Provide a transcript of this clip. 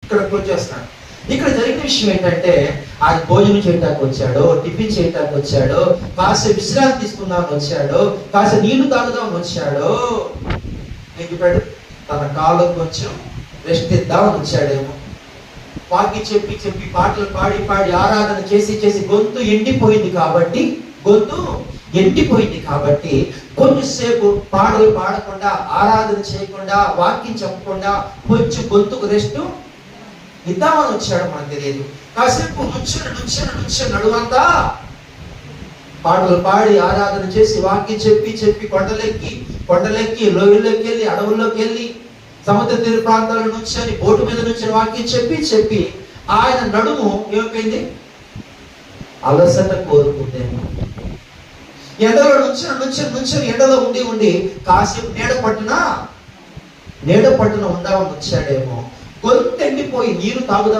ఇక్కడికి వచ్చేస్తున్నాడు. ఇక్కడ జరిగిన విషయం ఏంటంటే ఆయన భోజనం చేయడానికి వచ్చాడు, టిఫిన్ చేయడానికి వచ్చాడు, కాసేపు విశ్రాంతి తీసుకుందామని వచ్చాడు, కాసేపు నీళ్లు తాగుదామని వచ్చాడు. ఏం చెప్పాడు? తన కాలం కొంచెం రెస్ట్ ఇద్దామని వచ్చాడేమో. వాకి చెప్పి చెప్పి పాటలు పాడి పాడి ఆరాధన చేసి చేసి గొంతు ఎండిపోయింది కాబట్టి కొంచెంసేపు పాటలు పాడకుండా, ఆరాధన చేయకుండా, వాక్యం చెప్పకుండా కొంచెం గొంతుకు రెస్ట్ ఇద్దామని వచ్చాడు. మనకు తెలియదు. కాసేపు నుంచొని నడువంతా పాటలు పాడి ఆరాధన చేసి వాక్యం చెప్పి చెప్పి కొండలెక్కి లోయల్లోకి వెళ్ళి అడవుల్లోకి వెళ్ళి సముద్ర తీర ప్రాంతాల నుంచి బోటు మీద నుంచి వాక్యం చెప్పి ఆయన నడుము ఏమైపోయింది? అలసట కోరుకుంటేమో. ఎండలో నుంచి ఎండలో ఉండి కాసేపు నీడ పట్టున ఉందామని వచ్చాడేమో. గొంతు ఎండిపోయి నీరు తాగుదాం